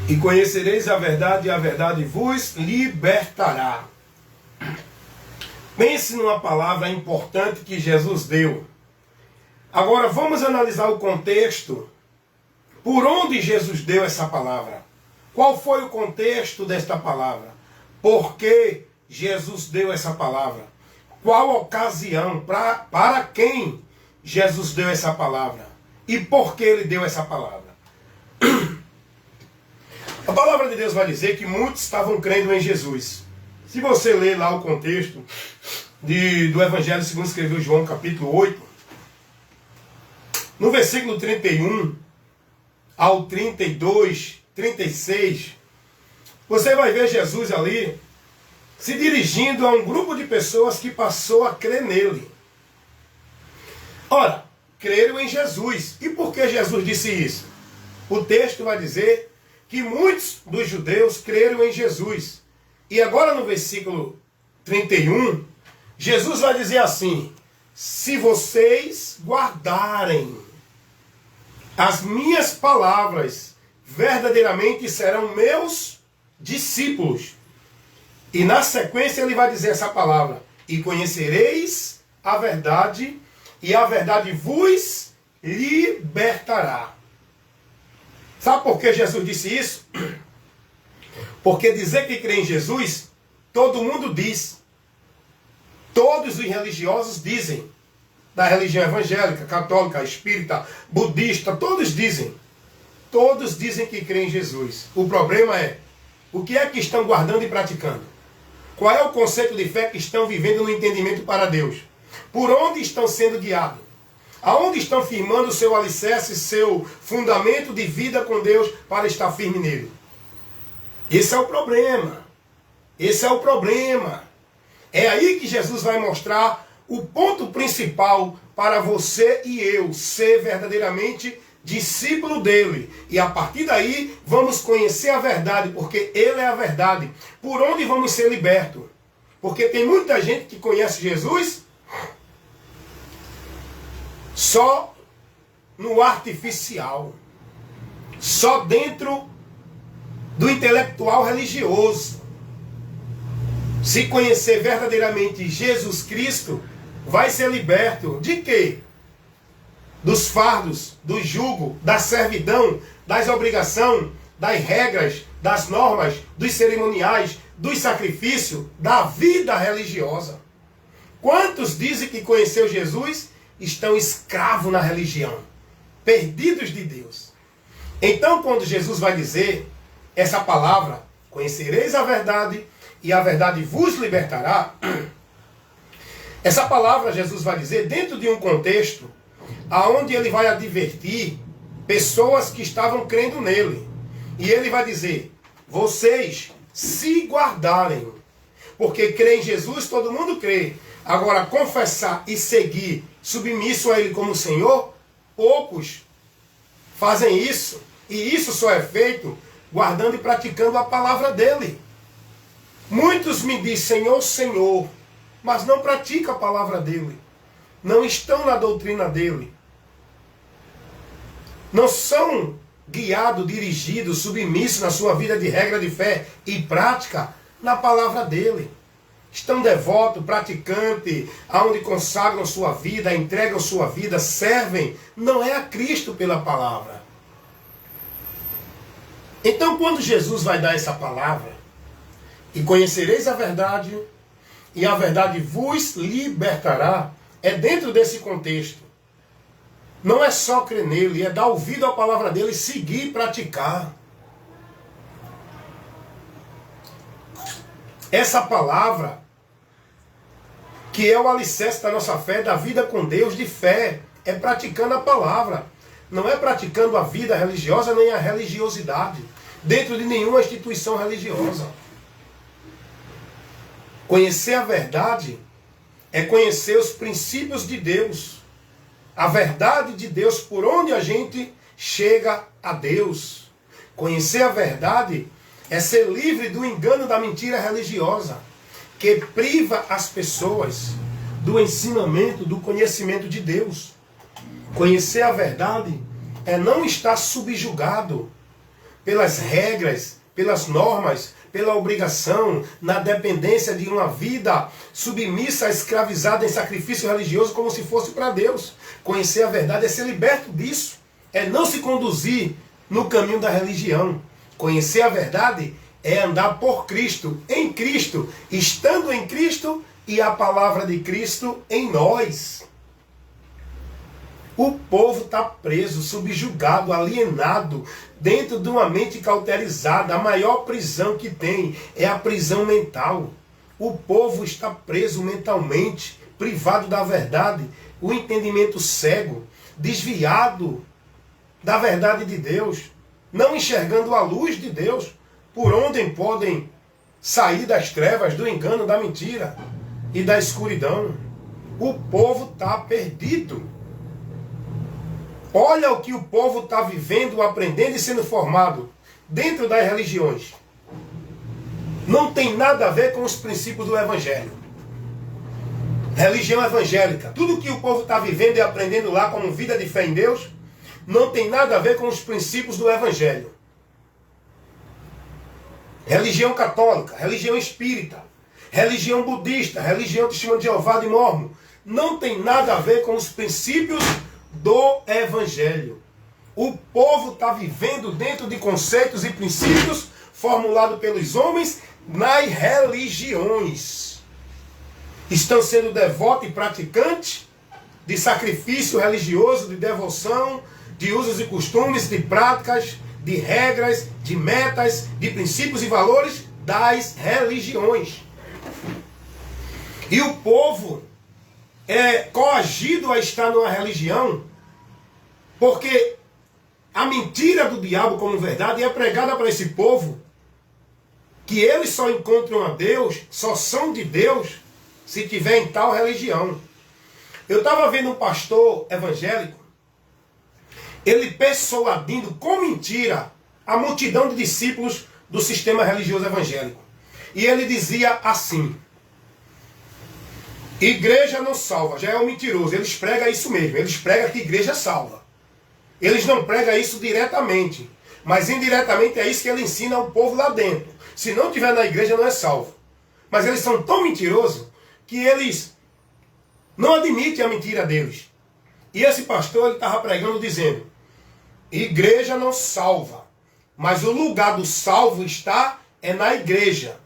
E conhecereis a verdade vos libertará. Pense numa palavra importante que Jesus deu. Agora vamos analisar o contexto. Por onde Jesus deu essa palavra? Qual foi o contexto desta palavra? Por que Jesus deu essa palavra? Qual ocasião? Para quem Jesus deu essa palavra? E por que ele deu essa palavra? A palavra de Deus vai dizer que muitos estavam crendo em Jesus. Se você ler lá o contexto do Evangelho segundo escreveu João, capítulo 8, no versículo 31 ao 32, 36, você vai ver Jesus ali se dirigindo a um grupo de pessoas que passou a crer nele. Ora, creram em Jesus. E por que Jesus disse isso? O texto vai dizer que muitos dos judeus creram em Jesus. E agora no versículo 31, Jesus vai dizer assim: se vocês guardarem as minhas palavras, verdadeiramente serão meus discípulos. E na sequência ele vai dizer essa palavra: e conhecereis a verdade, e a verdade vos libertará. Sabe por que Jesus disse isso? Porque dizer que crê em Jesus, todo mundo diz. Todos os religiosos dizem. Da religião evangélica, católica, espírita, budista, todos dizem. Todos dizem que creem em Jesus. O problema é, o que é que estão guardando e praticando? Qual é o conceito de fé que estão vivendo no entendimento para Deus? Por onde estão sendo guiados? Aonde estão firmando o seu alicerce, seu fundamento de vida com Deus para estar firme nele? Esse é o problema. Esse é o problema. É aí que Jesus vai mostrar o ponto principal para você e eu ser verdadeiramente discípulo dele. E a partir daí vamos conhecer a verdade, porque ele é a verdade. Por onde vamos ser libertos? Porque tem muita gente que conhece Jesus só no artificial, só dentro do intelectual religioso. Se conhecer verdadeiramente Jesus Cristo, vai ser liberto de quê? Dos fardos, do jugo, da servidão, das obrigações, das regras, das normas, dos cerimoniais, dos sacrifícios, da vida religiosa. Quantos dizem que conheceu Jesus estão escravos na religião, perdidos de Deus? Então, quando Jesus vai dizer essa palavra, conhecereis a verdade e a verdade vos libertará, essa palavra Jesus vai dizer dentro de um contexto aonde ele vai advertir pessoas que estavam crendo nele. E ele vai dizer: vocês se guardarem, porque crer em Jesus todo mundo crê. Agora, confessar e seguir submisso a ele como Senhor, poucos fazem isso. E isso só é feito guardando e praticando a palavra dele. Muitos me dizem Senhor, Senhor, mas não praticam a palavra dele. Não estão na doutrina dele. Não são guiados, dirigidos, submissos na sua vida de regra de fé e prática na palavra dele. Estão devotos, praticantes, aonde consagram sua vida, entregam sua vida, servem. Não é a Cristo pela palavra. Então, quando Jesus vai dar essa palavra, e conhecereis a verdade, e a verdade vos libertará, é dentro desse contexto. Não é só crer nele, é dar ouvido à palavra dele, seguir e praticar. Essa palavra, que é o alicerce da nossa fé, da vida com Deus, de fé, é praticando a palavra. Não é praticando a vida religiosa, nem a religiosidade, dentro de nenhuma instituição religiosa. Conhecer a verdade é conhecer os princípios de Deus. A verdade de Deus, por onde a gente chega a Deus. Conhecer a verdade é ser livre do engano da mentira religiosa, que priva as pessoas do ensinamento, do conhecimento de Deus. Conhecer a verdade é não estar subjugado pelas regras, pelas normas, pela obrigação, na dependência de uma vida submissa, escravizada em sacrifício religioso como se fosse para Deus. Conhecer a verdade é ser liberto disso, é não se conduzir no caminho da religião. Conhecer a verdade é andar por Cristo, em Cristo, estando em Cristo e a palavra de Cristo em nós. O povo está preso, subjugado, alienado, dentro de uma mente cauterizada. A maior prisão que tem é a prisão mental. O povo está preso mentalmente, privado da verdade, o entendimento cego, desviado da verdade de Deus, não enxergando a luz de Deus, por onde podem sair das trevas, do engano, da mentira e da escuridão. O povo está perdido. Olha o que o povo está vivendo, aprendendo e sendo formado dentro das religiões. Não tem nada a ver com os princípios do Evangelho. Religião evangélica, tudo que o povo está vivendo e aprendendo lá como vida de fé em Deus, não tem nada a ver com os princípios do Evangelho. Religião católica, religião espírita, religião budista, religião testemunho de Jeová de Mórmon, não tem nada a ver com os princípios do Evangelho. O povo está vivendo dentro de conceitos e princípios formulados pelos homens nas religiões. Estão sendo devotos e praticantes de sacrifício religioso, de devoção, de usos e costumes, de práticas, de regras, de metas, de princípios e valores das religiões. E o povo é coagido a estar numa religião porque a mentira do diabo como verdade é pregada para esse povo, que eles só encontram a Deus, só são de Deus, se tiver em tal religião. Eu estava vendo um pastor evangélico, ele persuadindo com mentira a multidão de discípulos do sistema religioso evangélico. E ele dizia assim: igreja não salva, já é um mentiroso. Eles pregam isso mesmo, eles pregam que igreja salva. Eles não pregam isso diretamente, mas indiretamente é isso que ele ensina ao povo lá dentro. Se não tiver na igreja, não é salvo. Mas eles são tão mentirosos que eles não admitem a mentira deles. E esse pastor estava pregando dizendo: igreja não salva, mas o lugar do salvo está na igreja.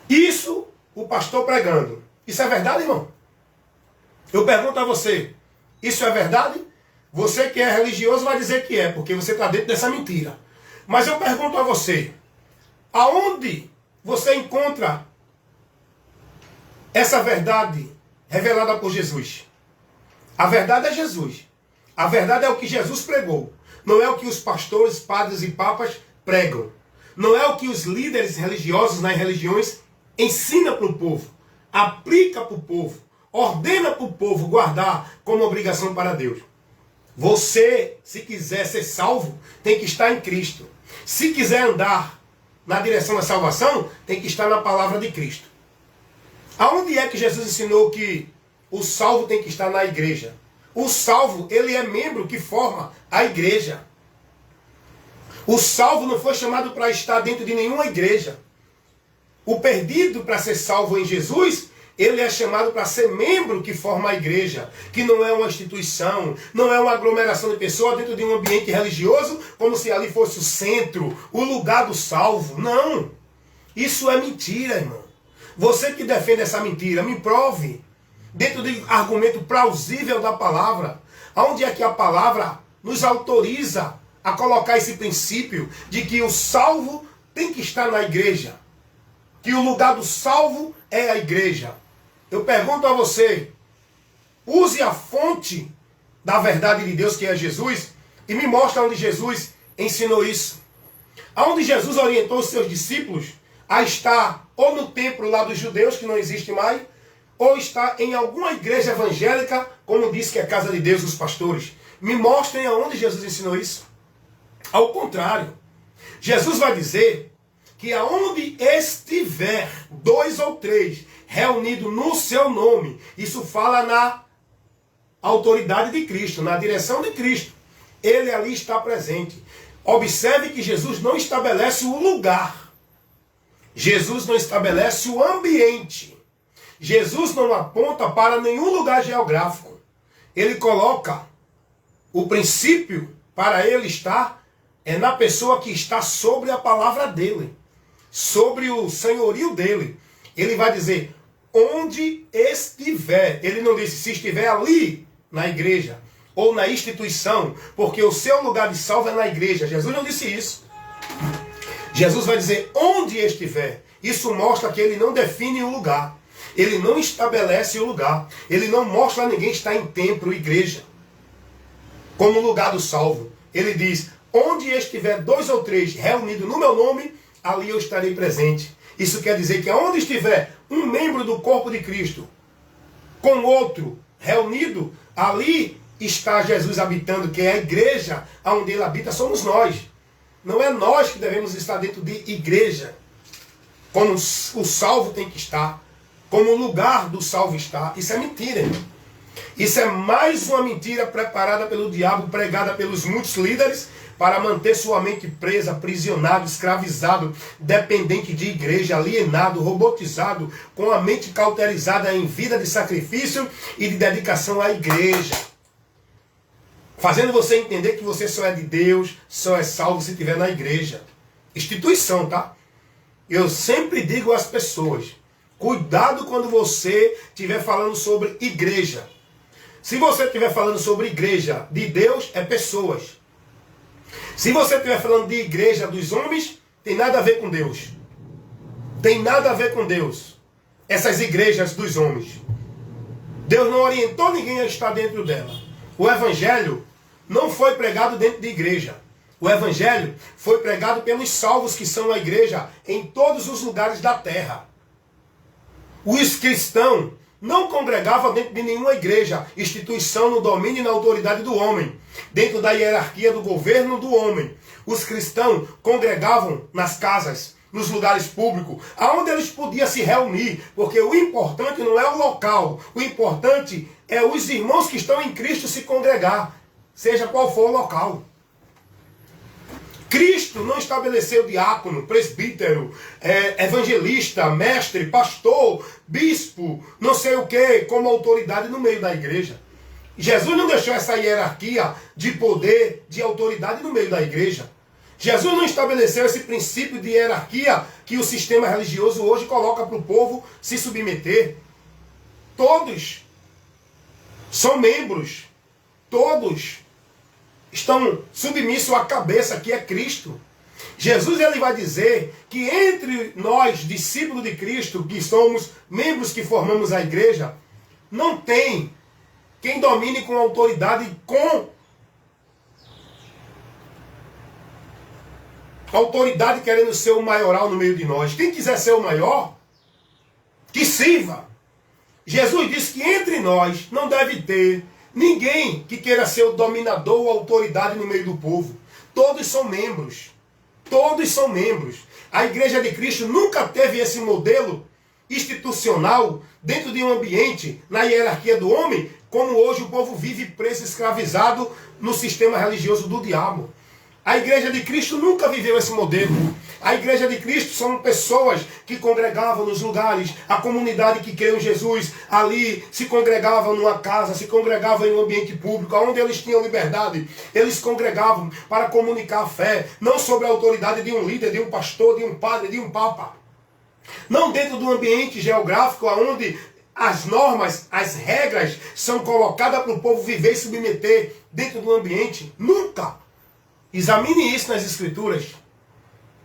Isso o pastor pregando. Isso é verdade, irmão? Eu pergunto a você, isso é verdade? Você que é religioso vai dizer que é, porque você está dentro dessa mentira. Mas eu pergunto a você, aonde você encontra essa verdade revelada por Jesus? A verdade é Jesus. A verdade é o que Jesus pregou. Não é o que os pastores, padres e papas pregam. Não é o que os líderes religiosos nas religiões ensinam para o povo. Aplica para o povo. Ordena para o povo guardar como obrigação para Deus. Você, se quiser ser salvo, tem que estar em Cristo. Se quiser andar na direção da salvação, tem que estar na palavra de Cristo. Aonde é que Jesus ensinou que o salvo tem que estar na igreja? O salvo, ele é membro que forma a igreja. O salvo não foi chamado para estar dentro de nenhuma igreja. O perdido, para ser salvo em Jesus, ele é chamado para ser membro que forma a igreja, que não é uma instituição, não é uma aglomeração de pessoas dentro de um ambiente religioso, como se ali fosse o centro, o lugar do salvo. Não! Isso é mentira, irmão. Você que defende essa mentira, me prove, dentro de argumento plausível da palavra, onde é que a palavra nos autoriza a colocar esse princípio de que o salvo tem que estar na igreja, que o lugar do salvo é a igreja. Eu pergunto a você, use a fonte da verdade de Deus, que é Jesus, e me mostra onde Jesus ensinou isso. Aonde Jesus orientou os seus discípulos a estar ou no templo lá dos judeus, que não existe mais, ou está em alguma igreja evangélica, como diz que é a casa de Deus, os pastores. Me mostrem aonde Jesus ensinou isso. Ao contrário, Jesus vai dizer que aonde estiver 2 ou 3 reunidos no seu nome, isso fala na autoridade de Cristo, na direção de Cristo, ele ali está presente. Observe que Jesus não estabelece o lugar. Jesus não estabelece o ambiente. Jesus não aponta para nenhum lugar geográfico. Ele coloca o princípio para ele estar na pessoa que está sobre a palavra dele, sobre o senhorio dele. Ele vai dizer, onde estiver. Ele não disse se estiver ali na igreja ou na instituição, porque o seu lugar de salvo é na igreja. Jesus não disse isso. Jesus vai dizer onde estiver. Isso mostra que ele não define o lugar. Ele não estabelece o lugar. Ele não mostra a ninguém estar em templo, igreja, como lugar do salvo. Ele diz, onde estiver 2 ou 3 reunidos no meu nome, ali eu estarei presente. Isso quer dizer que onde estiver um membro do corpo de Cristo com outro reunido, ali está Jesus habitando, que é a igreja onde ele habita, somos nós. Não é nós que devemos estar dentro de igreja, como o salvo tem que estar, como o lugar do salvo está. Isso é mentira, irmão. Isso é mais uma mentira preparada pelo diabo, pregada pelos muitos líderes, para manter sua mente presa, aprisionado, escravizado, dependente de igreja, alienado, robotizado, com a mente cauterizada em vida de sacrifício e de dedicação à igreja. Fazendo você entender que você só é de Deus, só é salvo se estiver na igreja. Instituição, tá? Eu sempre digo às pessoas, cuidado quando você estiver falando sobre igreja. Se você estiver falando sobre igreja de Deus, é pessoas. Se você estiver falando de igreja dos homens, tem nada a ver com Deus. Tem nada a ver com Deus. Essas igrejas dos homens. Deus não orientou ninguém a estar dentro dela. O evangelho não foi pregado dentro de igreja. O evangelho foi pregado pelos salvos que são a igreja em todos os lugares da terra. Os cristãos não congregavam dentro de nenhuma igreja, instituição no domínio e na autoridade do homem, dentro da hierarquia do governo do homem. Os cristãos congregavam nas casas, nos lugares públicos, aonde eles podiam se reunir, porque o importante não é o local, o importante é os irmãos que estão em Cristo se congregar, seja qual for o local. Cristo não estabeleceu diácono, presbítero, evangelista, mestre, pastor, bispo, não sei o que, como autoridade no meio da igreja. Jesus não deixou essa hierarquia de poder, de autoridade no meio da igreja. Jesus não estabeleceu esse princípio de hierarquia que o sistema religioso hoje coloca para o povo se submeter. Todos são membros, todos estão submissos à cabeça que é Cristo. Jesus ele vai dizer que entre nós, discípulos de Cristo, que somos membros que formamos a igreja, não tem quem domine com autoridade, com autoridade querendo ser o maioral no meio de nós. Quem quiser ser o maior, que sirva. Jesus disse que entre nós não deve ter ninguém que queira ser o dominador ou autoridade no meio do povo. Todos são membros. Todos são membros. A igreja de Cristo nunca teve esse modelo institucional dentro de um ambiente, na hierarquia do homem, como hoje o povo vive preso, escravizado no sistema religioso do diabo. A igreja de Cristo nunca viveu esse modelo. A igreja de Cristo são pessoas que congregavam nos lugares, a comunidade que creu em Jesus, ali se congregavam numa casa, se congregavam em um ambiente público, onde eles tinham liberdade. Eles congregavam para comunicar a fé, não sob a autoridade de um líder, de um pastor, de um padre, de um papa. Não dentro do ambiente geográfico onde as normas, as regras são colocadas para o povo viver e submeter dentro do ambiente. Nunca. Examine isso nas Escrituras.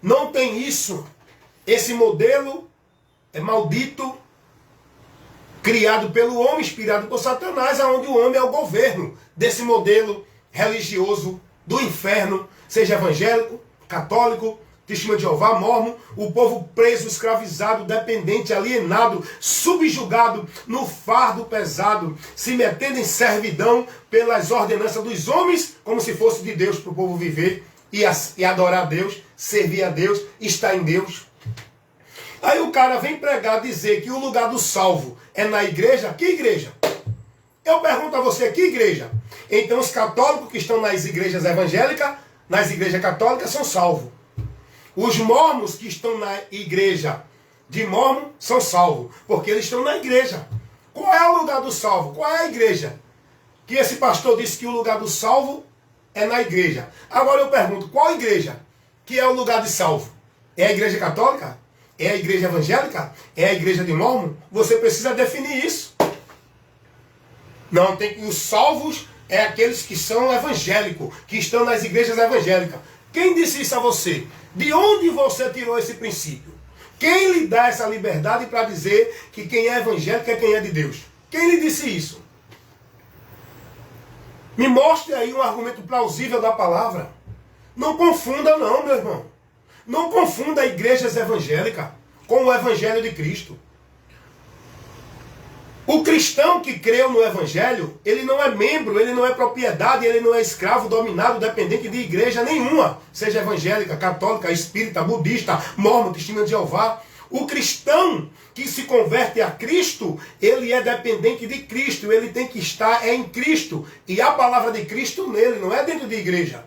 Não tem isso. Esse modelo é maldito, criado pelo homem, inspirado por Satanás, onde o homem é o governo desse modelo religioso do inferno, seja evangélico, católico, Testemunho de Jeová, mormon, o povo preso, escravizado, dependente, alienado, subjugado no fardo pesado, se metendo em servidão pelas ordenanças dos homens, como se fosse de Deus para o povo viver e adorar a Deus, servir a Deus, estar em Deus. Aí o cara vem pregar, dizer que o lugar do salvo é na igreja. Que igreja? Eu pergunto a você, que igreja? Então os católicos que estão nas igrejas evangélicas nas igrejas católicas são salvos. Os mormons que estão na igreja de Mormon são salvos, porque eles estão na igreja. Qual é o lugar do salvo? Qual é a igreja? Que esse pastor disse que o lugar do salvo é na igreja. Agora eu pergunto, qual igreja que é o lugar de salvo? É a igreja católica? É a igreja evangélica? É a igreja de Mormon? Você precisa definir isso. Não, tem que os salvos é aqueles que são evangélicos, que estão nas igrejas evangélicas. Quem disse isso a você? De onde você tirou esse princípio? Quem lhe dá essa liberdade para dizer que quem é evangélico é quem é de Deus? Quem lhe disse isso? Me mostre aí um argumento plausível da palavra. Não confunda não, meu irmão. Não confunda igrejas evangélicas com o evangelho de Cristo. O cristão que creu no evangelho, ele não é membro, ele não é propriedade, ele não é escravo, dominado, dependente de igreja nenhuma. Seja evangélica, católica, espírita, budista, mormon, testemunha de Jeová. O cristão que se converte a Cristo, ele é dependente de Cristo, ele tem que estar em Cristo. E a palavra de Cristo nele, não é dentro de igreja.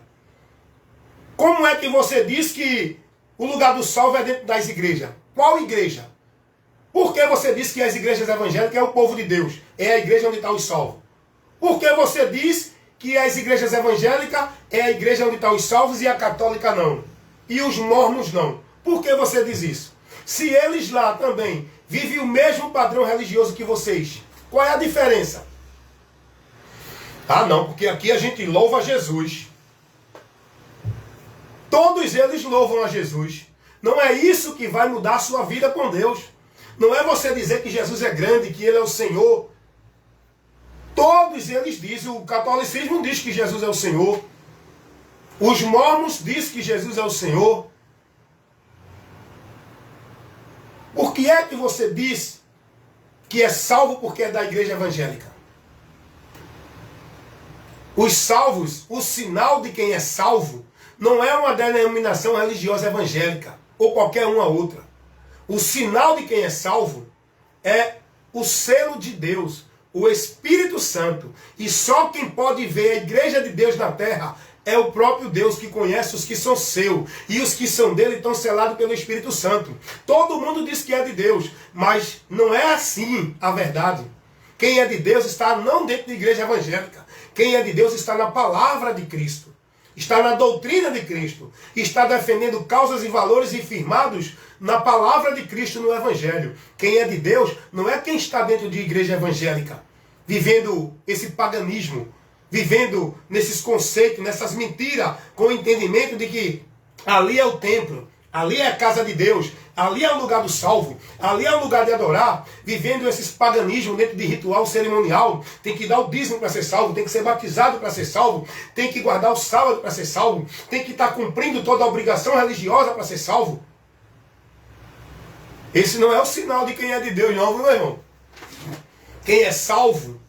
Como é que você diz que o lugar do salvo é dentro das igrejas? Qual igreja? Por que você diz que as igrejas evangélicas é o povo de Deus? É a igreja onde está os salvos. Por que você diz que as igrejas evangélicas é a igreja onde estão os salvos e a católica não? E os mormons não? Por que você diz isso? Se eles lá também vivem o mesmo padrão religioso que vocês, qual é a diferença? Ah não, porque aqui a gente louva Jesus. Todos eles louvam a Jesus. Não é isso que vai mudar a sua vida com Deus. Não é você dizer que Jesus é grande, que Ele é o Senhor. Todos eles dizem, o catolicismo diz que Jesus é o Senhor. Os mormons dizem que Jesus é o Senhor. Por que é que você diz que é salvo porque é da igreja evangélica? Os salvos, o sinal de quem é salvo, não é uma denominação religiosa evangélica ou qualquer uma outra. O sinal de quem é salvo é o selo de Deus, o Espírito Santo. E só quem pode ver a igreja de Deus na terra é o próprio Deus, que conhece os que são seus. E os que são dele estão selados pelo Espírito Santo. Todo mundo diz que é de Deus, mas não é assim a verdade. Quem é de Deus está não dentro da igreja evangélica. Quem é de Deus está na palavra de Cristo. Está na doutrina de Cristo. Está defendendo causas e valores firmados na palavra de Cristo no Evangelho. Quem é de Deus não é quem está dentro de igreja evangélica, vivendo esse paganismo, vivendo nesses conceitos, nessas mentiras, com o entendimento de que ali é o templo, ali é a casa de Deus, ali é o lugar do salvo, ali é o lugar de adorar, vivendo esses paganismos dentro de ritual cerimonial. Tem que dar o dízimo para ser salvo, tem que ser batizado para ser salvo, tem que guardar o sábado para ser salvo, tem que estar cumprindo toda a obrigação religiosa para ser salvo. Esse não é o sinal de quem é de Deus, não, meu irmão. Quem é salvo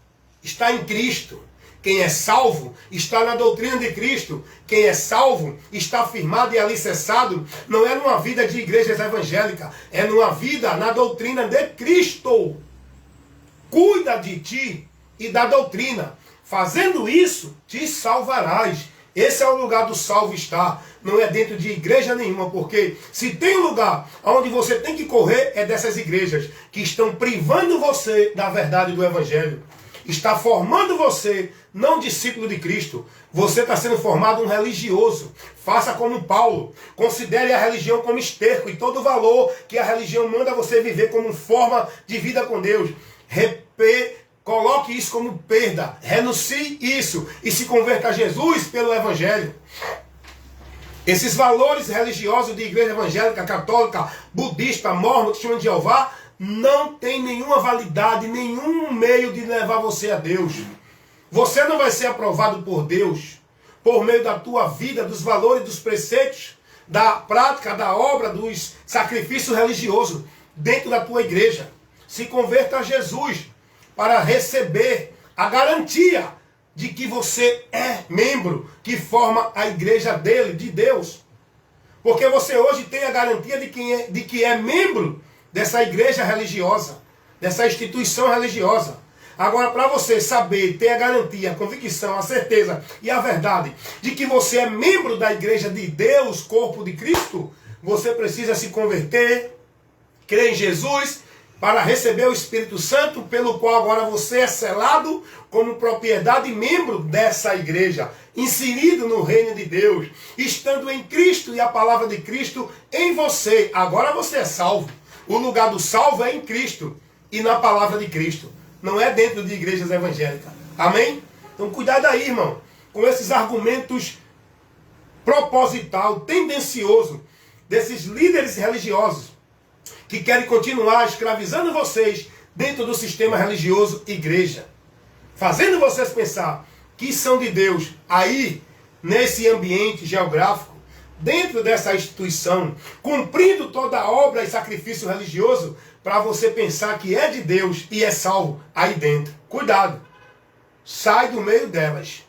está em Cristo. Quem é salvo está na doutrina de Cristo. Quem é salvo está firmado e alicerçado. Não é numa vida de igrejas evangélicas. É numa vida na doutrina de Cristo. Cuida de ti e da doutrina. Fazendo isso, te salvarás. Esse é o lugar do salvo estar. Não é dentro de igreja nenhuma, porque se tem um lugar onde você tem que correr, é dessas igrejas que estão privando você da verdade do Evangelho. Está formando você, não discípulo de Cristo. Você está sendo formado um religioso. Faça como Paulo. Considere a religião como esterco e todo o valor que a religião manda você viver como forma de vida com Deus. Coloque isso como perda. Renuncie isso e se converta a Jesus pelo Evangelho. Esses valores religiosos de igreja evangélica, católica, budista, mormon, testemunha de Jeová, não tem nenhuma validade, nenhum meio de levar você a Deus. Você não vai ser aprovado por Deus por meio da tua vida, dos valores, dos preceitos, da prática, da obra, dos sacrifícios religiosos dentro da tua igreja. Se converta a Jesus para receber a garantia de que você é membro, que forma a igreja dele, de Deus. Porque você hoje tem a garantia de que é membro dessa igreja religiosa, dessa instituição religiosa. Agora, para você saber, ter a garantia, a convicção, a certeza e a verdade de que você é membro da igreja de Deus, corpo de Cristo, você precisa se converter, crer em Jesus, para receber o Espírito Santo, pelo qual agora você é selado como propriedade e membro dessa igreja, inserido no reino de Deus, estando em Cristo e a palavra de Cristo em você. Agora você é salvo. O lugar do salvo é em Cristo e na palavra de Cristo. Não é dentro de igrejas evangélicas. Amém? Então cuidado aí, irmão, com esses argumentos proposital, tendencioso, desses líderes religiosos que querem continuar escravizando vocês dentro do sistema religioso igreja, fazendo vocês pensar que são de Deus aí, nesse ambiente geográfico, dentro dessa instituição, cumprindo toda a obra e sacrifício religioso, para você pensar que é de Deus e é salvo aí dentro. Cuidado, sai do meio delas.